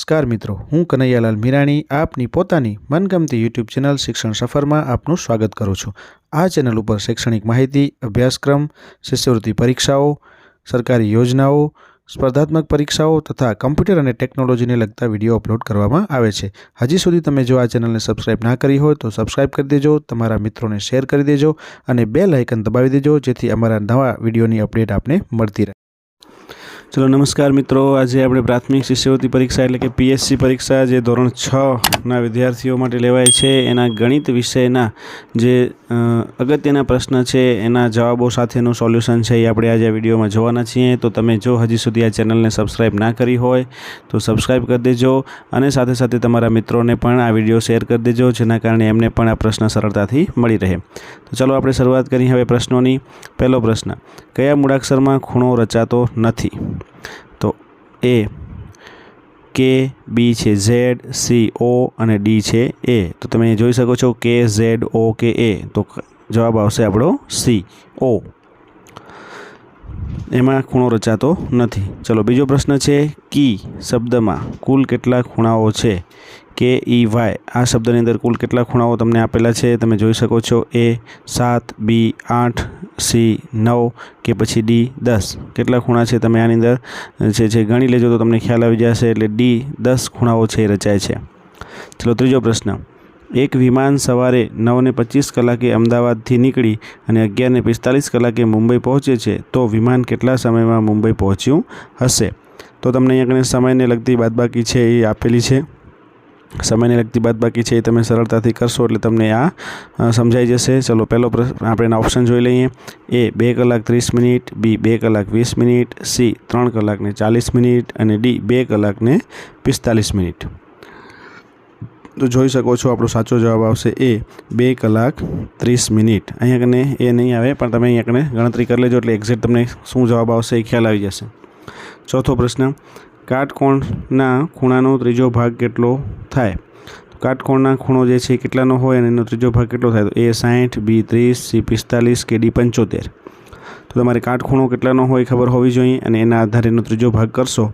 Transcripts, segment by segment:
નમસ્કાર મિત્રો, હું કનૈયાલાલ મીરાણી આપની પોતાની મનગમતી યુટ્યુબ ચેનલ શિક્ષણ સફરમાં આપનું સ્વાગત કરું છું। આ ચેનલ ઉપર શૈક્ષણિક માહિતી, અભ્યાસક્રમ, શિષ્યવૃત્તિ પરીક્ષાઓ, સરકારી યોજનાઓ, સ્પર્ધાત્મક પરીક્ષાઓ તથા કમ્પ્યુટર અને ટેકનોલોજીને લગતા વિડીયો અપલોડ કરવામાં આવે છે। હજી સુધી તમે જો આ ચેનલને સબસ્ક્રાઇબ ના કરી હોય તો સબસ્ક્રાઇબ કરી દેજો, તમારા મિત્રોને શેર કરી દેજો અને બેલ આઇકન દબાવી દેજો જેથી અમારા નવા વિડીયોની અપડેટ આપને મળતી રહે। चलो नमस्कार मित्रों, आज આપણે प्राथमिक शिष्यवृत्ति परीक्षा એટલે કે पीएससी परीक्षा જે ધોરણ 6 ના વિદ્યાર્થીઓ માટે લેવાય છે એના ગણિત વિષયના જે અગત્યના પ્રશ્ન છે એના જવાબો સાથેનું સોલ્યુશન છે એ આપણે આજે આ વિડીયોમાં જોવાના છીએ। તો તમે જો હજી સુધી આ ચેનલને સબસ્ક્રાઇબ ના કરી હોય તો સબસ્ક્રાઇબ કરી દેજો અને સાથે સાથે તમારા મિત્રોને પણ આ વિડીયો શેર કરી દેજો જેના કારણે એમને પણ આ પ્રશ્ન સરળતાથી મળી રહે। તો ચાલો આપણે શરૂઆત કરીએ હવે પ્રશ્નોની। પહેલો પ્રશ્ન, કયા મૂળાક્ષરમાં ખૂણો રચાતો નથી? तो ए के बी है जेड सी ओ અને डी है ए। तो તમે જોઈ શકો છો के जेड ओ के ए, तो જવાબ આવશે આપણો सी ओ। એમાં ખૂણો રચાતો નથી। ચલો બીજો પ્રશ્ન છે, કી શબ્દમાં કુલ કેટલા ખૂણાઓ છે? के ई वाय आ शब्दनी अंदर कुल केटला खूणाओ तमने आपेला छे तमे जोई शको छो। ए 7, बी 8, सी 9 के पछी डी 10 केटला खूणा छे तमे आनी अंदर छे गणी लेजो तो तमने ख्याल आवी जशे। एटले डी 10 खूणाओ छे रचाय छे। चलो त्रीजो प्रश्न, एक विमान सवारे 9:25 कलाके अमदावादथी नीकळी अने 11:45 कलाके मुंबई पहोंचे छे तो विमान केटला समयमां मुंबई पहोंच्युं हशे? तो तमने अहींया कने समयने लगती बादबाकी छे ए आपेली छे। समयने लगती बादबाकी है तमे सरलताथी करशो एटले तमने आ समझाई जशे। चलो पहलो प्रश्न आपणे ऑप्शन जोई लईए। ए 2 कलाक 30 मिनिट, बी 2 कलाक 20 मिनिट, सी 3 कलाक ने 40 मिनिट અને डी 2 कलाक ने 45 मिनिट। तो જોઈ શકો છો આપણો સાચો જવાબ આવશે એ 2 કલાક 30 મિનિટ। અહીંયા કને એ નહીં આવે પણ તમે અહીંયા કને ગણતરી કરી લેજો એટલે એક્ઝેક્ટ તમને શું જવાબ આવશે એ ખ્યાલ આવી જશે। ચોથો પ્રશ્ન, કાટકોણના ખૂણાનો ત્રીજો ભાગ કેટલો થાય? કાટકોણના ખૂણો જે છે કેટલાનો હોય અને એનો ત્રીજો ભાગ કેટલો થાય? તો એ 60, બી 30, સી 45 કે ડી 75। તો તમારે કાટખૂણો કેટલાનો હોય ખબર હોવી જોઈએ અને એના આધારે એનો ત્રીજો ભાગ કરશો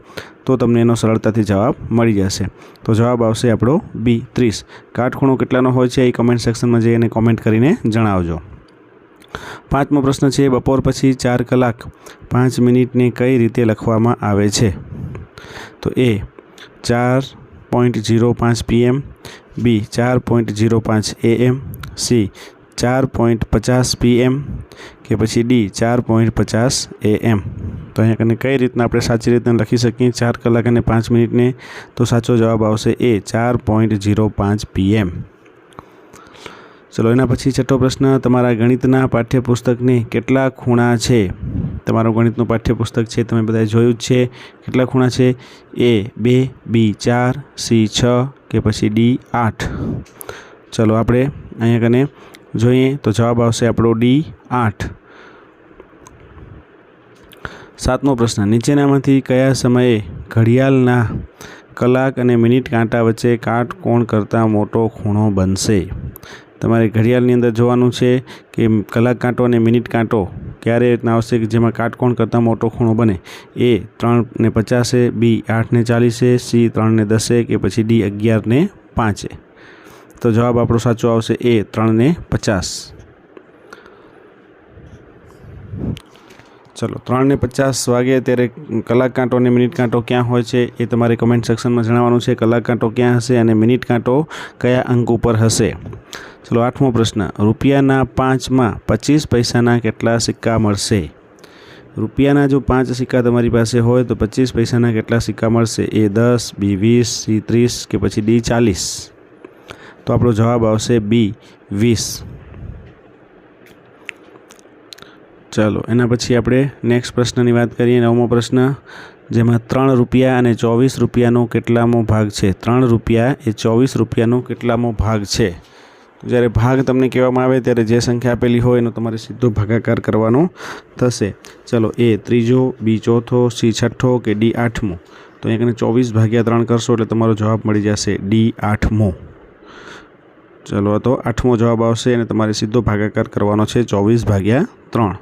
તો તમને એનો સરળતાથી જવાબ મળી જશે। તો જવાબ આવશે આપણો બી 30। કાટખૂણો કેટલાનો હોય છે એ કમેન્ટ સેક્શનમાં જઈને કોમેન્ટ કરીને જણાવજો। પાંચમો પ્રશ્ન છે, બપોર પછી 4 કલાક 5 મિનિટને કઈ રીતે લખવામાં આવે છે? तो A 4.05 PM, B 4.05 AM, C 4.50 PM के पछी डी 4.50 AM। तो अहींया कने कई रीतना आपणे साची रीतना लखी सकीए 4 कलाक अने 5 मिनिट ने? तो साचो जवाब आवशे ए 4.05 PM। चलो एना पछी छठो प्रश्न, तमारा गणितना पाठ्यपुस्तकने केटला खूणा छे? तमारो गणितનું पाठ्यपुस्तक છે તમે બધાએ જોયું જ છે। કેટલા ખૂણા છે? એ 2, બી 4, સી 6 કે પછી ડી 8। ચલો આપણે અહીંયા કને જોઈએ તો જવાબ આવશે આપણો ડી 8। સાતમો પ્રશ્ન, નીચેનામાંથી કયા સમયે ઘડિયાળના કલાક અને મિનિટ કાંટા વચ્ચે કાટકોણ કરતાં મોટો ખૂણો બનશે? તમારે ઘડિયાળની અંદર જોવાનું છે કે કલાક કાંટો અને મિનિટ કાંટો ક્યારે રીતના આવશે કે જેમાં કાટકોણ કરતાં મોટો ખૂણો બને? એ 3:50, બી 8:40, સી 3:10 કે પછી ડી 11:05। તો જવાબ આપણો સાચો આવશે એ 3:50। चलो 3:50 वागे त्यारे कलाक कांटो ने मिनिट कांटो क्या होय छे ए तमारे कमेंट सेक्शन में जणाववानुं छे। कलाक कांटो क्या हशे अने मिनिट कांटो कया अंक पर हशे? चलो आठमो प्रश्न, रूपियाना 5 में 25 पैसाना केटला सिक्का मळशे? रूपियाना जो 5 सिक्का तमारी पासे होय तो 25 पैसाना केटला सिक्का मळशे? ए 10, बी 20, सी 30 के पछी डी 40। तो आपणो जवाब आवशे बी 20। चलो एना पछी आपणे नेक्स्ट प्रश्ननी वात करीए। नवमो प्रश्न, जेमां 3 रुपया अने 24 रुपयानो केटलामो भाग छे? 3 रुपया ए 24 रुपयानो केटलामो भाग छे? જ્યારે ભાગ તમને કહેવામાં આવે ત્યારે જે સંખ્યા આપેલી હોય એનો તમારે સીધો ભાગાકાર કરવાનો થશે। ચલો એ ત્રીજો, બી ચોથો, સી છઠ્ઠો કે ડી 8મો? તો અહીંયા કને 24/3 કરશો એટલે તમારો જવાબ મળી જશે ડી 8મો। ચલો તો 8મો જવાબ આવશે અને તમારે સીધો ભાગાકાર કરવાનો છે 24/3।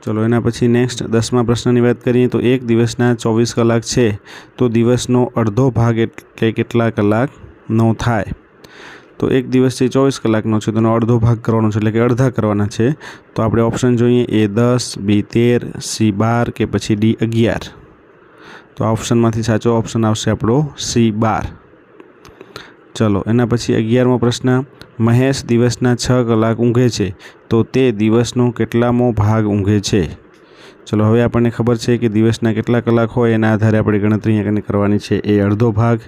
ચલો એના પછી નેક્સ્ટ 10મા પ્રશ્નની વાત કરીએ તો એક દિવસના 24 કલાક છે તો દિવસનો અડધો ભાગ એટલે કેટલા કલાકનો થાય? તો એક દિવસ છે 24 કલાકનો છે તો એનો અડધો ભાગ કરવાનો છે એટલે કે અડધા કરવાના છે. તો આપણે ઓપ્શન જોઈએ A 10, B 13, C 12 કે પછી D 11. તો આ ઓપ્શનમાંથી સાચો ઓપ્શન આવશે આપણો C 12. ચલો એના પછી 11મો પ્રશ્ન, મહેશ દિવસના 6 કલાક ઊંઘે છે તો તે દિવસનો કેટલામો ભાગ ઊંઘે છે? ચલો હવે આપણને ખબર છે કે દિવસના કેટલા કલાક હોય એના આધારે આપણે ગણતરી અહીંયા કરવાની છે. A અડધો ભાગ,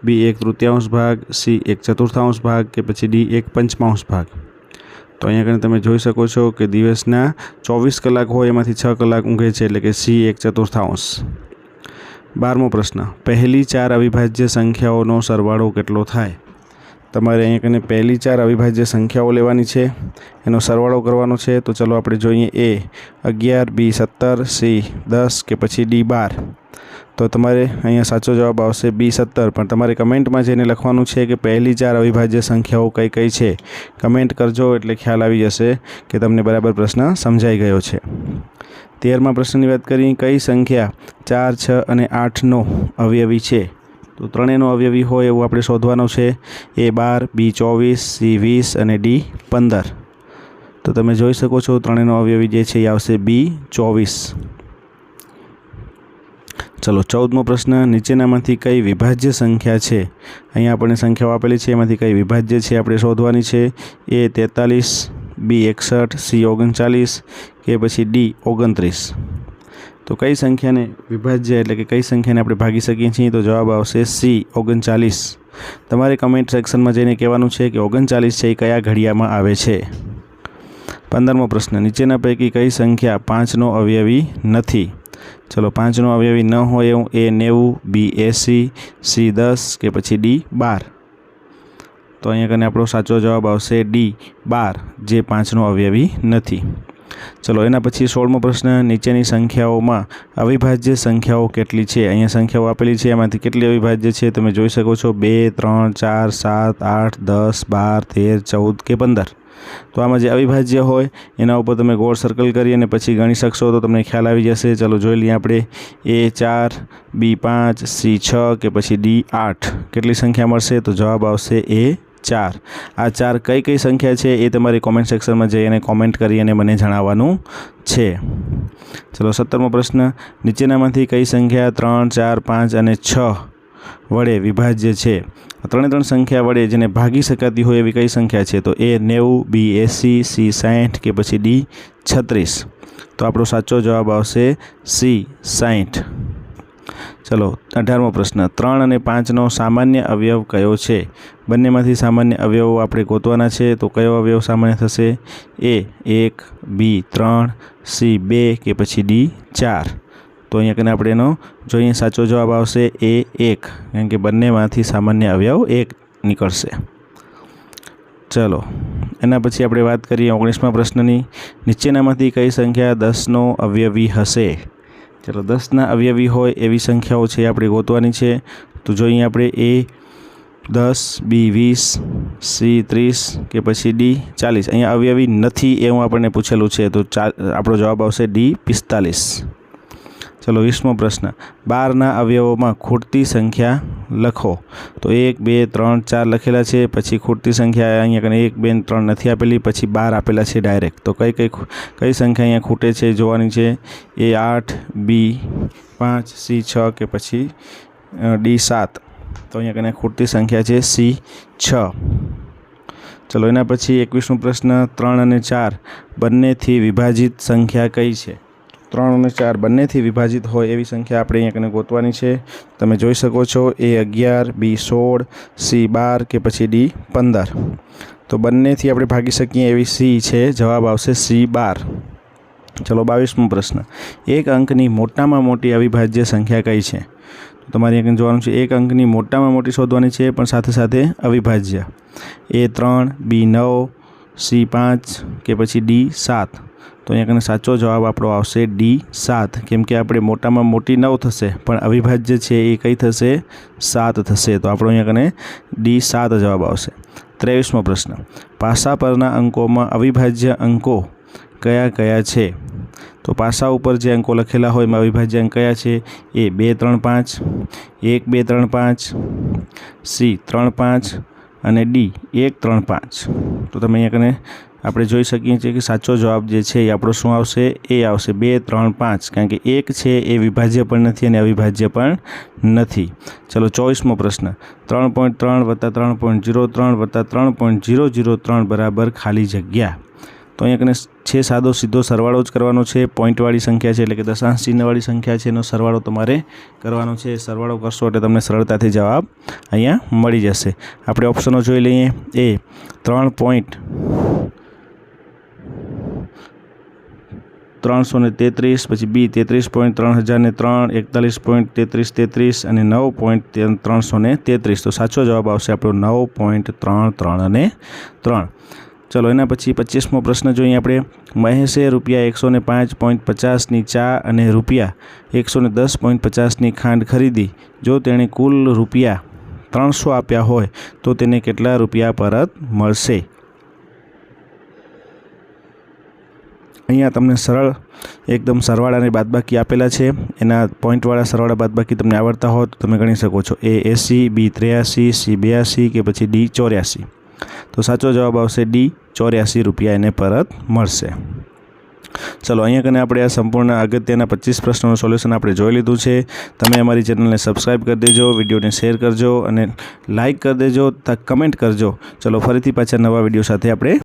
B 1/3 ભાગ, C 1/4 ભાગ કે પછી D 1/5 ભાગ. તો અહીંયા તમે જોઈ શકો છો કે દિવસના 24 કલાક હોય એમાંથી 6 કલાક ઊંઘે છે એટલે કે C 1/4. 12મો પ્રશ્ન, પહેલી 4 અવિભાજ્ય સંખ્યાઓનો સરવાળો કેટલો થાય? તમારે અહીંયા પહેલી 4 અવિભાજ્ય સંખ્યાઓ લેવાની છે, એનો સરવાળો કરવાનો છે. તો ચલો આપણે જોઈએ A 11, B 17, C 10 કે પછી D 12. તો તમારે અહીંયા સાચો જવાબ આવશે B 17. પણ તમારે કમેન્ટમાં જઈને લખવાનું છે કે પહેલી 4 અવિભાજ્ય સંખ્યાઓ કઈ કઈ છે. કમેન્ટ કરજો એટલે ખ્યાલ આવી જશે કે તમને બરાબર પ્રશ્ન સમજાઈ ગયો છે. 13મા પ્રશ્નની વાત કરીએ, કઈ સંખ્યા 4, 6 અને 8નો અવયવી છે? તો ત્રણેયનો અવયવી હોય એવું આપણે શોધવાનું છે. A 12, B 24, C 20 અને D 15. તો તમે જોઈ શકો છો ત્રણેયનો અવયવી જે છે એ આવશે B 24. ચલો 14મો પ્રશ્ન, નીચેનામાંથી કઈ વિભાજ્ય સંખ્યા છે? અહીંયા આપણને સંખ્યાઓ આપેલી છે એમાંથી કઈ વિભાજ્ય છે આપણે શોધવાની છે. A 43, B 61, C 39 કે પછી D 29. તો કઈ સંખ્યાને વિભાજ્ય એટલે કે કઈ સંખ્યાને આપણે ભાગી શકીએ છીએ? તો જવાબ આવશે C 39. તમારે કમેન્ટ સેક્શનમાં જઈને કહેવાનું છે કે 39 છે એ કયા ઘડિયામાં આવે છે. 15મો પ્રશ્ન, નીચેના પૈકી કઈ સંખ્યા 5નો અવયવી નથી? ચલો 5નો અવયવી ન હોય એવું A 90, B 80, C 10 કે પછી D 12. તો અહીંયા આપણો સાચો જવાબ આવશે D 12, જે 5નો અવયવી નથી. ચલો એના પછી 16મો પ્રશ્ન, નીચેની સંખ્યાઓમાં અવિભાજ્ય સંખ્યાઓ કેટલી છે? અહીંયા સંખ્યાઓ આપેલી છે એમાંથી કેટલી અવિભાજ્ય છે તમે જોઈ શકો છો. 2, 3, 4, 7, 8, 10, 12, 13, 14 કે 15. તો આમાં જે અવિભાજ્ય હોય એના ઉપર તમે ગોળ સર્કલ કરી અને પછી ગણી શકશો તો તમને ખ્યાલ આવી જશે. ચલો જોઈ લઈએ આપણે. A 4, B 5, C 6 કે પછી D 8. કેટલી સંખ્યા મળશે? તો જવાબ આવશે A 4. આ 4 કઈ કઈ સંખ્યા છે એ તમારી કોમેન્ટ સેક્શનમાં જઈ અને કોમેન્ટ કરી અને મને જણાવવાનું છે. ચલો 17મો પ્રશ્ન, નીચેનામાંથી કઈ સંખ્યા 3, 4, 5 અને 6 વડે વિભાજ્ય છે? ત્રણે સંખ્યા વડે જેને ભાગી શકાતી હોય એવી કઈ સંખ્યા છે? તો A 90, B 80, C 60 કે પછી D 36. તો આપણો સાચો જવાબ આવશે C 60. ચલો 18મો પ્રશ્ન, 3 અને 5નો સામાન્ય અવયવ કયો છે? બંનેમાંથી સામાન્ય અવયવો આપણે ગોતવાના છે. તો કયો અવયવ સામાન્ય થશે? A 1, B 3, C 2 કે પછી D 4. તો અહીંયા આપણે એનો જોઈએ સાચો જવાબ આવશે A 1, કારણ કે બંનેમાંથી સામાન્ય અવયવ 1 નીકળશે. ચલો એના પછી આપણે વાત કરીએ 19મા પ્રશ્નની, નીચેનામાંથી કઈ સંખ્યા 10નો અવયવી હશે? ચલો 10ના અવયવી હોય એવી સંખ્યાઓ છે આપણે ગોતવાની છે. તો જોઈએ આપણે A 10, B 20, C 30 કે પછી D 40. અહીંયા અવયવી નથી એવું આપણને પૂછેલું છે તો આપણો જવાબ આવશે D 45. ચલો 20મો પ્રશ્ન, 12ના અવયવોમાં ખૂટતી સંખ્યા લખો. તો 1, 2, 3, 4 લખેલા છે, પછી ખૂટતી સંખ્યા અહીંયા 1, 2, 3 નથી આપેલી, પછી 12 આપેલા છે ડાયરેક્ટ. તો કઈ સંખ્યા અહીંયા ખૂટે છે જોવાની છે. A 8, B 5, C 6 કે પછી D 7. તો અહીંયા ખૂટતી સંખ્યા છે C 6. ચલો એના પછી 21મો પ્રશ્ન, 3 અને 4 બંનેથી વિભાજિત સંખ્યા કઈ છે? 3 અને 4 બંનેથી વિભાજિત હોય એવી સંખ્યા આપણે અહીંયા ગોતવાની છે. તમે જોઈ શકો છો A 11, B 16, C 12 કે પછી D 15. તો બંનેથી આપણે ભાગી શકીએ એવી C છે, જવાબ આવશે C 12. ચલો 22મો પ્રશ્ન, એક અંકની મોટામાં મોટી અવિભાજ્ય સંખ્યા કઈ છે? તો તમારે અહીંયા જોવાનું છે એક અંકની મોટામાં મોટી શોધવાની છે પણ સાથે સાથે અવિભાજ્ય. A 3, B 9, C 5 કે પછી D 7. તો અહીંયા સાચો જવાબ આપણો આવશે D 7, કેમ કે આપણે મોટામાં મોટી 9 થશે પણ અવિભાજ્ય છે એ કઈ થશે? 7 થશે. તો આપણો અહીંયા D 7 જવાબ આવશે. 23મો પ્રશ્ન, પાસા પરના અંકોમાં અવિભાજ્ય અંકો કયા કયા છે? તો પાસા ઉપર જે અંકો લખેલા હોય એમાં અવિભાજ્ય અંક કયા છે? એ 2, 3, 5, 1, 2, 3, 5, સી 3, 5 અને ડી 1, 3, 5. તો તમે અહીંયા કને આપણે જોઈ શકીએ છીએ કે સાચો જવાબ જે છે એ આપણો શું આવશે? એ આવશે 2, 3, 5, કારણ કે 1 છે એ વિભાજ્ય પણ નથી અને અવિભાજ્ય પણ નથી. ચલો 24મો પ્રશ્ન, 3.3 + 3.03 + 3.003 બરાબર ખાલી જગ્યા. તો અહીંયા કને છે સાદો સીધો સરવાળો જ કરવાનો છે. પોઈન્ટવાળી સંખ્યા છે એટલે કે દશાંશ ચિહ્નવાળી સંખ્યા છે એનો સરવાળો તમારે કરવાનો છે. સરવાળો કરશો એટલે તમને સરળતાથી જવાબ અહીંયા મળી જશે. આપણે ઓપ્શનો જોઈ લઈએ. એ 3.333, પછી બી 33.3003, 41.3333 અને 9.333. તો સાચો જવાબ આવશે આપણો 9.33 અને 3. ચલો એના પછી 25મો પ્રશ્ન જોઈએ આપણે. મહેશે રૂપિયા 105.50ની ચા અને રૂપિયા 110.50ની ખાંડ ખરીદી. જો તેણે કુલ રૂપિયા 300 આપ્યા હોય તો તેને કેટલા રૂપિયા પરત મળશે? અહીંયા તમને સરળ એકદમ સરવાળા અને બાદબાકી આપેલા છે. એના પોઈન્ટવાળા સરવાળા બાદબાકી તમને આવડતા હોય તો તમે ગણી શકો છો. એ 80, બી 83, સી 82 કે પછી ડી 84. તો સાચો જવાબ આવશે ડી 84 રૂપિયા એને પરત મળશે. ચલો અહીંયા કને આપણે આ સંપૂર્ણ અગત્યના 25 પ્રશ્નોનું સોલ્યુશન આપણે જોઈ લીધું છે. તમે અમારી ચેનલને સબસ્ક્રાઈબ કરી દેજો, વિડીયોને શેર કરજો અને લાઇક કરી દેજો, કમેન્ટ કરજો. ચલો ફરીથી પાછા નવા વિડીયો સાથે આપણે